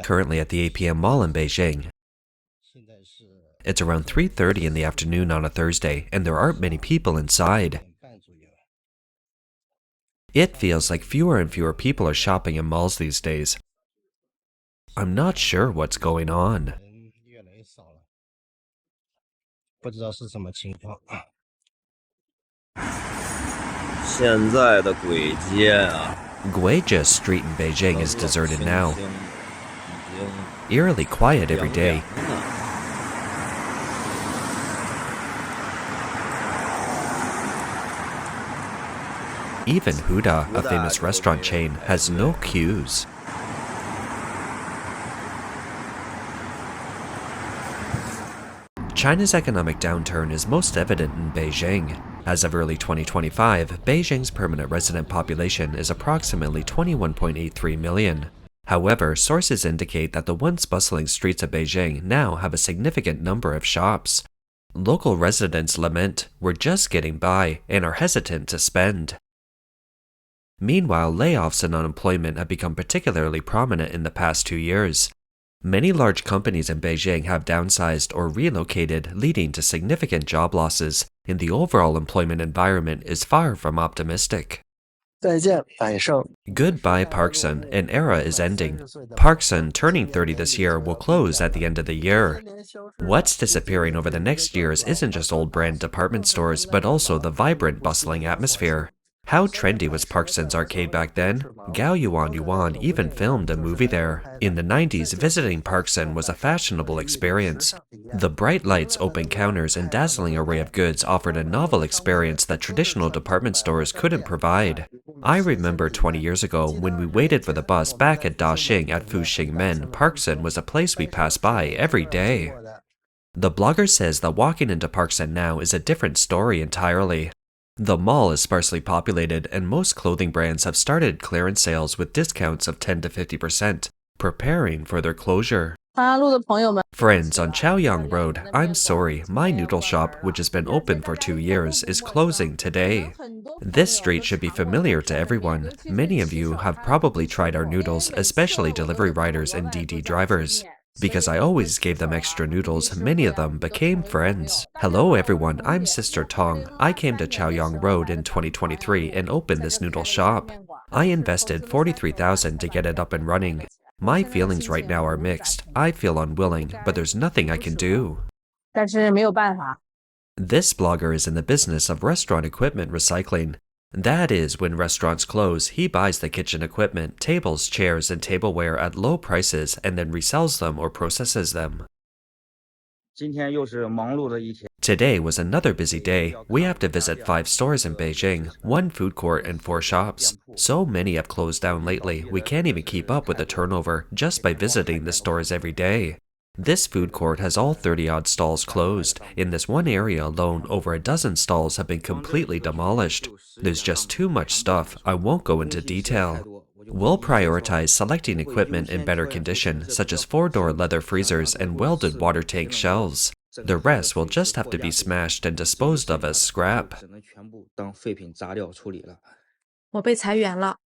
Currently at the APM Mall in Beijing. It's around 3:30 in the afternoon on a Thursday, and there aren't many people inside. It feels like fewer and fewer people are shopping in malls these days. I'm not sure what's going on. Guizhou Street in Beijing is deserted now. Eerily quiet every day. Even Huda, a famous restaurant chain, has no queues. China's economic downturn is most evident in Beijing. As of early 2025, Beijing's permanent resident population is approximately 21.83 million. However, sources indicate that the once bustling streets of Beijing now have a significant number of shops. Local residents lament, "We're just getting by," and are hesitant to spend. Meanwhile, layoffs and unemployment have become particularly prominent in the past 2 years. Many large companies in Beijing have downsized or relocated, leading to significant job losses, and the overall employment environment is far from optimistic. Goodbye, Parkson. An era is ending. Parkson, turning 30 this year, will close at the end of the year. What's disappearing over the next years isn't just old brand department stores, but also the vibrant, bustling atmosphere. How trendy was Parkson's arcade back then? Gao Yuan even filmed a movie there. In the 90s, visiting Parkson was a fashionable experience. The bright lights, open counters, and dazzling array of goods offered a novel experience that traditional department stores couldn't provide. I remember 20 years ago when we waited for the bus back at Daxing at Fuxingmen, Parkson was a place we passed by every day. The blogger says that walking into Parkson now is a different story entirely. The mall is sparsely populated, and most clothing brands have started clearance sales with discounts of 10 to 50%, preparing for their closure. Friends on Chaoyang Road, I'm sorry, my noodle shop, which has been open for 2 years, is closing today. This street should be familiar to everyone. Many of you have probably tried our noodles, especially delivery riders and DD drivers. Because I always gave them extra noodles, many of them became friends. Hello everyone, I'm Sister Tong. I came to Chaoyang Road in 2023 and opened this noodle shop. I invested 43,000 to get it up and running. My feelings right now are mixed. I feel unwilling, but there's nothing I can do. This blogger is in the business of restaurant equipment recycling. That is, when restaurants close, he buys the kitchen equipment, tables, chairs, and tableware at low prices and then resells them or processes them. Today was another busy day. We have to visit 5 stores in Beijing, 1 food court, and 4 shops. So many have closed down lately, we can't even keep up with the turnover just by visiting the stores every day. This food court has all 30-odd stalls closed. In this one area alone, over a dozen stalls have been completely demolished. There's just too much stuff, I won't go into detail. We'll prioritize selecting equipment in better condition, such as 4-door leather freezers and welded water tank shelves. The rest will just have to be smashed and disposed of as scrap.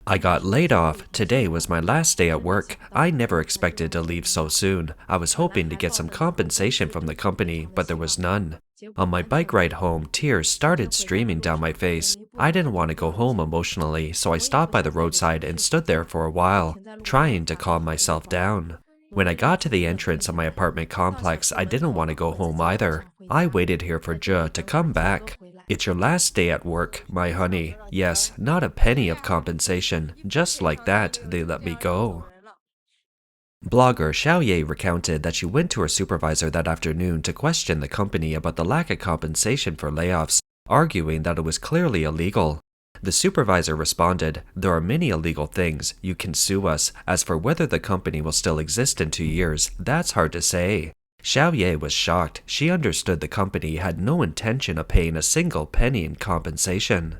I got laid off. Today was my last day at work. I never expected to leave so soon. I was hoping to get some compensation from the company, but there was none. On my bike ride home, tears started streaming down my face. I didn't want to go home emotionally, so I stopped by the roadside and stood there for a while, trying to calm myself down. When I got to the entrance of my apartment complex, I didn't want to go home either. I waited here for Zhe to come back. It's your last day at work, my honey. Yes, not a penny of compensation. Just like that, they let me go. Blogger Xiaoye recounted that she went to her supervisor that afternoon to question the company about the lack of compensation for layoffs, arguing that it was clearly illegal. The supervisor responded, "There are many illegal things. You can sue us. As for whether the company will still exist in 2 years, that's hard to say." Xiaoye was shocked. She understood the company had no intention of paying a single penny in compensation.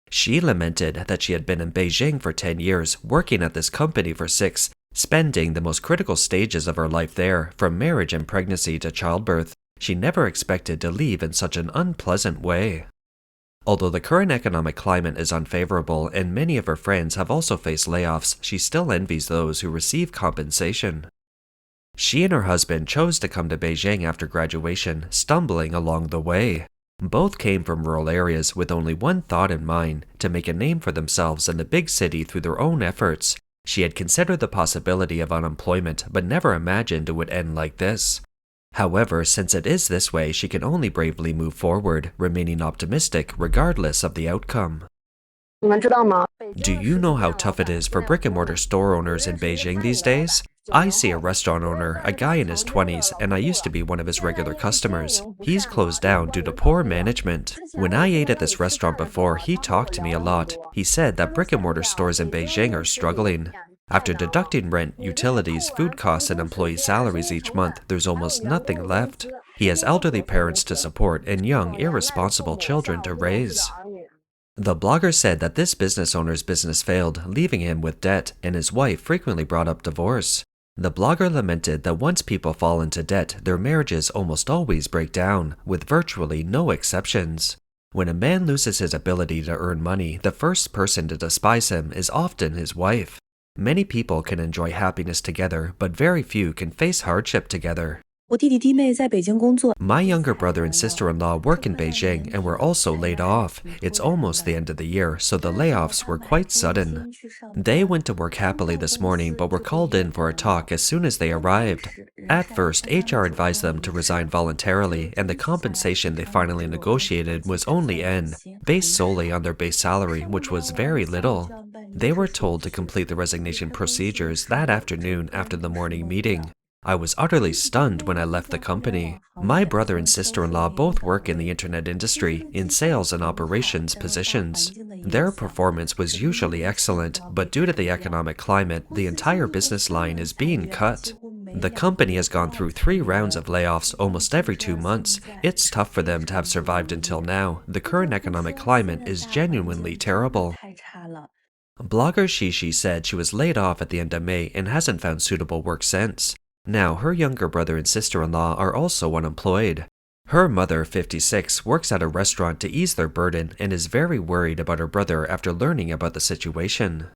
She lamented that she had been in Beijing for 10 years, working at this company for 6, spending the most critical stages of her life there, from marriage and pregnancy to childbirth. She never expected to leave in such an unpleasant way. Although the current economic climate is unfavorable and many of her friends have also faced layoffs, she still envies those who receive compensation. She and her husband chose to come to Beijing after graduation, stumbling along the way. Both came from rural areas with only one thought in mind: to make a name for themselves in the big city through their own efforts. She had considered the possibility of unemployment, but never imagined it would end like this. However, since it is this way, she can only bravely move forward, remaining optimistic regardless of the outcome. Do you know how tough it is for brick-and-mortar store owners in Beijing these days? I see a restaurant owner, a guy in his 20s, and I used to be one of his regular customers. He's closed down due to poor management. When I ate at this restaurant before, he talked to me a lot. He said that brick-and-mortar stores in Beijing are struggling. After deducting rent, utilities, food costs, and employee salaries each month, there's almost nothing left. He has elderly parents to support and young, irresponsible children to raise. The blogger said that this business owner's business failed, leaving him with debt, and his wife frequently brought up divorce. The blogger lamented that once people fall into debt, their marriages almost always break down, with virtually no exceptions. When a man loses his ability to earn money, the first person to despise him is often his wife. Many people can enjoy happiness together, but very few can face hardship together. My younger brother and sister-in-law work in Beijing and were also laid off. It's almost the end of the year, so the layoffs were quite sudden. They went to work happily this morning, but were called in for a talk as soon as they arrived. At first, HR advised them to resign voluntarily, and the compensation they finally negotiated was only N, based solely on their base salary, which was very little. They were told to complete the resignation procedures that afternoon after the morning meeting. I was utterly stunned when I left the company. My brother and sister-in-law both work in the internet industry, in sales and operations positions. Their performance was usually excellent, but due to the economic climate, the entire business line is being cut. The company has gone through 3 rounds of layoffs almost every 2 months. It's tough for them to have survived until now. The current economic climate is genuinely terrible. Blogger Shishi said she was laid off at the end of May and hasn't found suitable work since. Now, her younger brother and sister-in-law are also unemployed. Her mother, 56, works at a restaurant to ease their burden and is very worried about her brother after learning about the situation.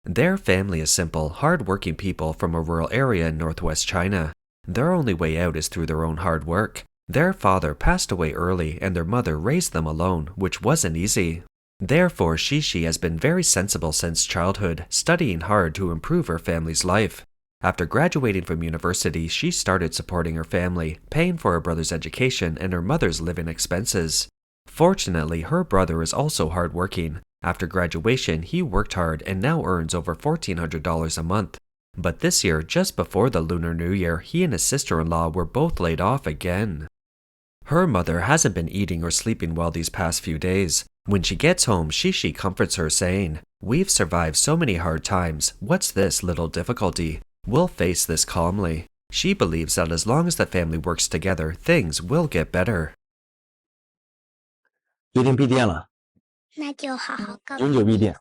Their family is simple, hard-working people from a rural area in northwest China. Their only way out is through their own hard work. Their father passed away early and their mother raised them alone, which wasn't easy. Therefore, Shishi has been very sensible since childhood, studying hard to improve her family's life. After graduating from university, she started supporting her family, paying for her brother's education and her mother's living expenses. Fortunately, her brother is also hardworking. After graduation, he worked hard and now earns over $1,400 a month. But this year, just before the Lunar New Year, he and his sister-in-law were both laid off again. Her mother hasn't been eating or sleeping well these past few days. When she gets home, Shishi comforts her, saying, "We've survived so many hard times. What's this little difficulty? We'll face this calmly." She believes that as long as the family works together, things will get better. 决定闭店了，永久闭店。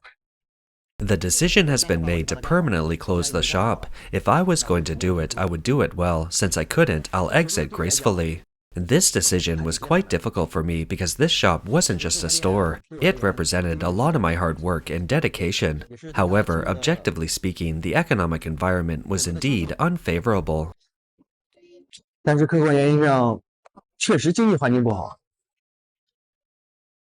The decision has been made to permanently close the shop. If I was going to do it, I would do it well. Since I couldn't, I'll exit gracefully. This decision was quite difficult for me because this shop wasn't just a store. It represented a lot of my hard work and dedication. However, objectively speaking, the economic environment was indeed unfavorable. 但是客观原因上，确实经济环境不好。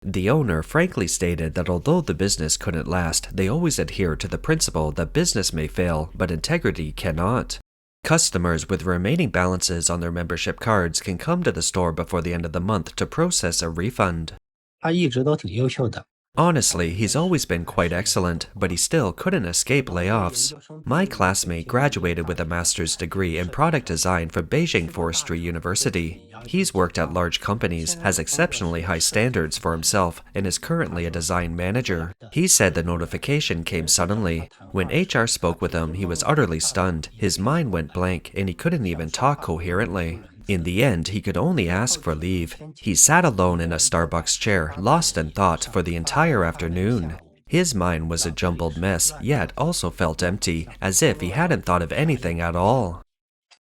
The owner frankly stated that although the business couldn't last, they always adhere to the principle that business may fail, but integrity cannot. Customers with remaining balances on their membership cards can come to the store before the end of the month to process a refund. 他一直都挺优秀的。 Honestly, he's always been quite excellent, but he still couldn't escape layoffs. My classmate graduated with a master's degree in product design from Beijing Forestry University. He's worked at large companies, has exceptionally high standards for himself, and is currently a design manager. He said the notification came suddenly. When HR spoke with him, he was utterly stunned. His mind went blank, and he couldn't even talk coherently. In the end, he could only ask for leave. He sat alone in a Starbucks chair, lost in thought for the entire afternoon. His mind was a jumbled mess, yet also felt empty, as if he hadn't thought of anything at all.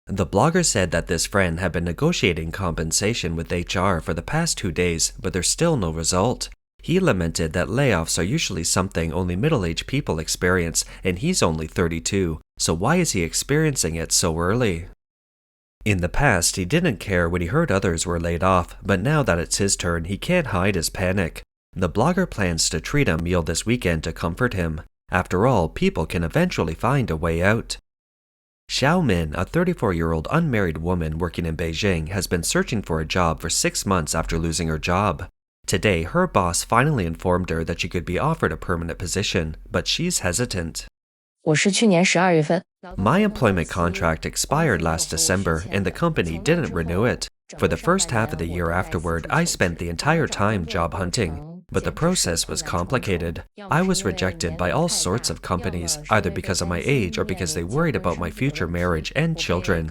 The blogger said that this friend had been negotiating compensation with HR for the past 2 days, but there's still no result. He lamented that layoffs are usually something only middle-aged people experience, and he's only 32, so why is he experiencing it so early? In the past, he didn't care when he heard others were laid off, but now that it's his turn, he can't hide his panic. The blogger plans to treat a meal this weekend to comfort him. After all, people can eventually find a way out. Xiao Min, a 34-year-old unmarried woman working in Beijing, has been searching for a job for 6 months after losing her job. Today, her boss finally informed her that she could be offered a permanent position, but she's hesitant. 我是去年12月份 My employment contract expired last December, and the company didn't renew it. For the first half of the year afterward, I spent the entire time job hunting, but the process was complicated. I was rejected by all sorts of companies, either because of my age or because they worried about my future marriage and children.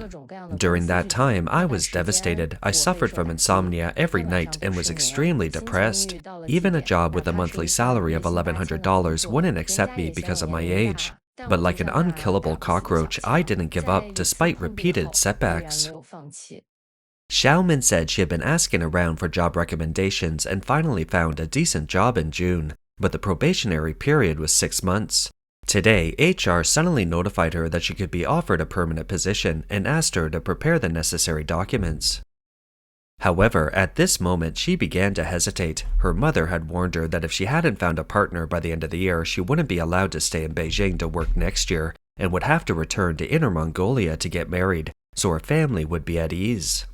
During that time, I was devastated. I suffered from insomnia every night and was extremely depressed. Even a job with a monthly salary of $1,100 wouldn't accept me because of my age. But like an unkillable cockroach, I didn't give up despite repeated setbacks. Xiao Min said she had been asking around for job recommendations and finally found a decent job in June, but the probationary period was 6 months. Today, HR suddenly notified her that she could be offered a permanent position and asked her to prepare the necessary documents. However, at this moment, she began to hesitate. Her mother had warned her that if she hadn't found a partner by the end of the year, she wouldn't be allowed to stay in Beijing to work next year and would have to return to Inner Mongolia to get married, so her family would be at ease.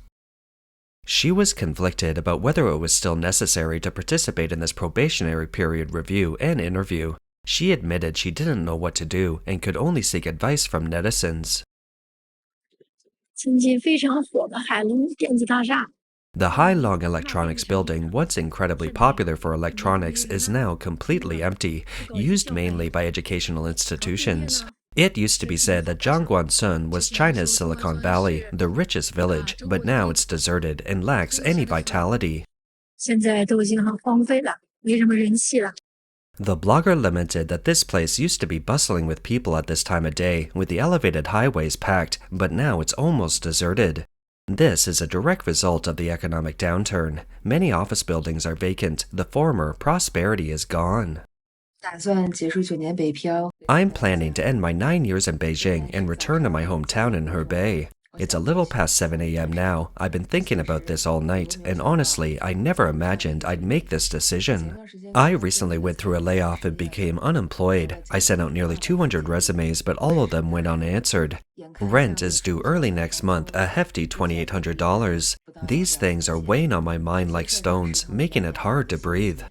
She was conflicted about whether it was still necessary to participate in this probationary period review and interview. She admitted she didn't know what to do and could only seek advice from netizens. 近期非常火的海龙电子大厦 The Hailong Electronics building, once incredibly popular for electronics, is now completely empty, used mainly by educational institutions. It used to be said that Zhangguancun was China's Silicon Valley, the richest village, but now it's deserted and lacks any vitality. 现在都已经很荒废了，没什么人气了。 The blogger lamented that this place used to be bustling with people at this time of day, with the elevated highways packed, but now it's almost deserted. This is a direct result of the economic downturn. Many office buildings are vacant. The former prosperity is gone. 打算结束9年北漂 I'm planning to end my 9 years in Beijing and return to my hometown in Hebei. It's a little past 7 a.m. now. I've been thinking about this all night, and honestly, I never imagined I'd make this decision. I recently went through a layoff and became unemployed. I sent out nearly 200 resumes, but all of them went unanswered. Rent is due early next month, a hefty $2,800. These things are weighing on my mind like stones, making it hard to breathe.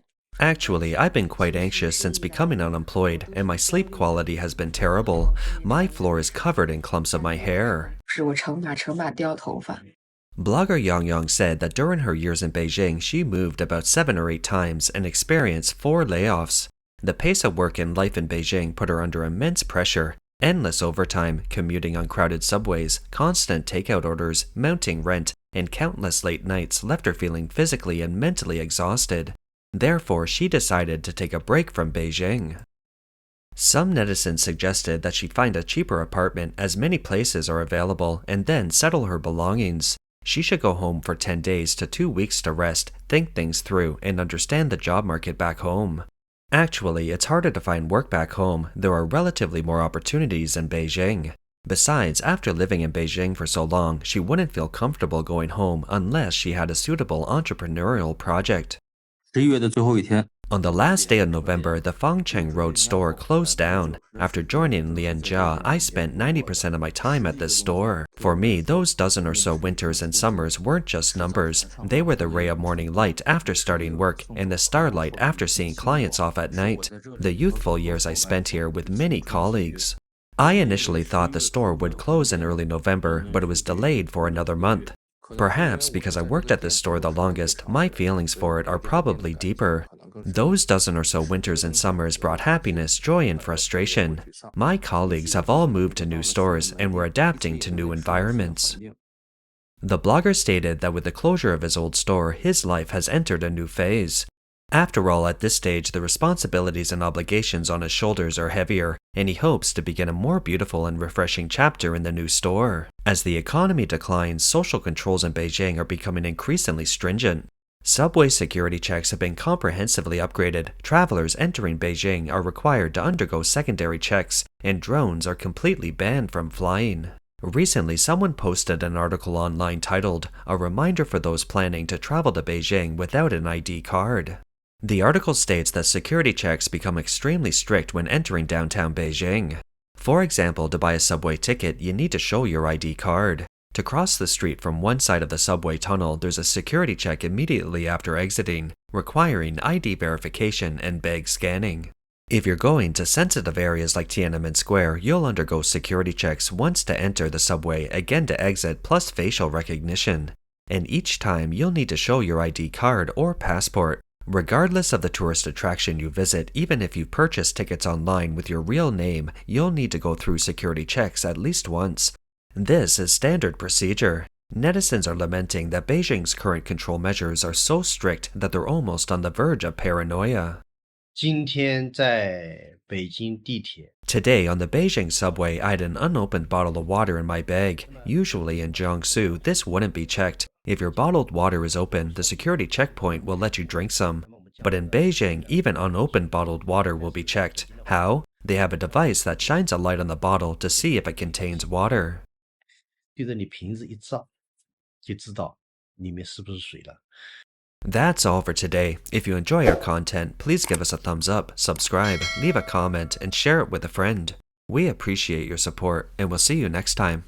Actually, I've been quite anxious since becoming unemployed, and my sleep quality has been terrible. My floor is covered in clumps of my hair. 是我成把掉头发 Blogger Yang Yang said that during her years in Beijing, she moved about 7 or 8 times and experienced 4 layoffs. The pace of work and life in Beijing put her under immense pressure. Endless overtime, commuting on crowded subways, constant takeout orders, mounting rent, and countless late nights left her feeling physically and mentally exhausted. Therefore, she decided to take a break from Beijing. Some netizens suggested that she find a cheaper apartment as many places are available and then settle her belongings. She should go home for 10 days to 2 weeks to rest, think things through, and understand the job market back home. Actually, it's harder to find work back home. There are relatively more opportunities in Beijing. Besides, after living in Beijing for so long, she wouldn't feel comfortable going home unless she had a suitable entrepreneurial project. 11月的最后一天 On the last day of November, the Fangcheng Road store closed down. After joining Lianjia, I spent 90% of my time at this store. For me, those dozen or so winters and summers weren't just numbers. They were the ray of morning light after starting work and the starlight after seeing clients off at night. The youthful years I spent here with many colleagues. I initially thought the store would close in early November, but it was delayed for another month. Perhaps because I worked at this store the longest, my feelings for it are probably deeper. Those dozen or so winters and summers brought happiness, joy, and frustration. My colleagues have all moved to new stores and were adapting to new environments. The blogger stated that with the closure of his old store, his life has entered a new phase. After all, at this stage, the responsibilities and obligations on his shoulders are heavier, and he hopes to begin a more beautiful and refreshing chapter in the new store. As the economy declines, social controls in Beijing are becoming increasingly stringent. Subway security checks have been comprehensively upgraded. Travelers entering Beijing are required to undergo secondary checks, and drones are completely banned from flying. Recently, someone posted an article online titled, "A Reminder for Those Planning to Travel to Beijing Without an ID Card." The article states that security checks become extremely strict when entering downtown Beijing. For example, to buy a subway ticket, you need to show your ID card. To cross the street from one side of the subway tunnel, there's a security check immediately after exiting, requiring ID verification and bag scanning. If you're going to sensitive areas like Tiananmen Square, you'll undergo security checks once to enter the subway, again to exit, plus facial recognition. And each time, you'll need to show your ID card or passport. Regardless of the tourist attraction you visit, even if you purchase tickets online with your real name, you'll need to go through security checks at least once. This is standard procedure. Netizens are lamenting that Beijing's current control measures are so strict that they're almost on the verge of paranoia. 今天在北京地铁 Today on the Beijing subway, I had an unopened bottle of water in my bag. Usually in Jiangsu, this wouldn't be checked. If your bottled water is open, the security checkpoint will let you drink some. But in Beijing, even unopened bottled water will be checked. How? They have a device that shines a light on the bottle to see if it contains water. 对着你瓶子一照，就知道里面是不是水了。 That's all for today. If you enjoy our content, please give us a thumbs up, subscribe, leave a comment, and share it with a friend. We appreciate your support, and we'll see you next time.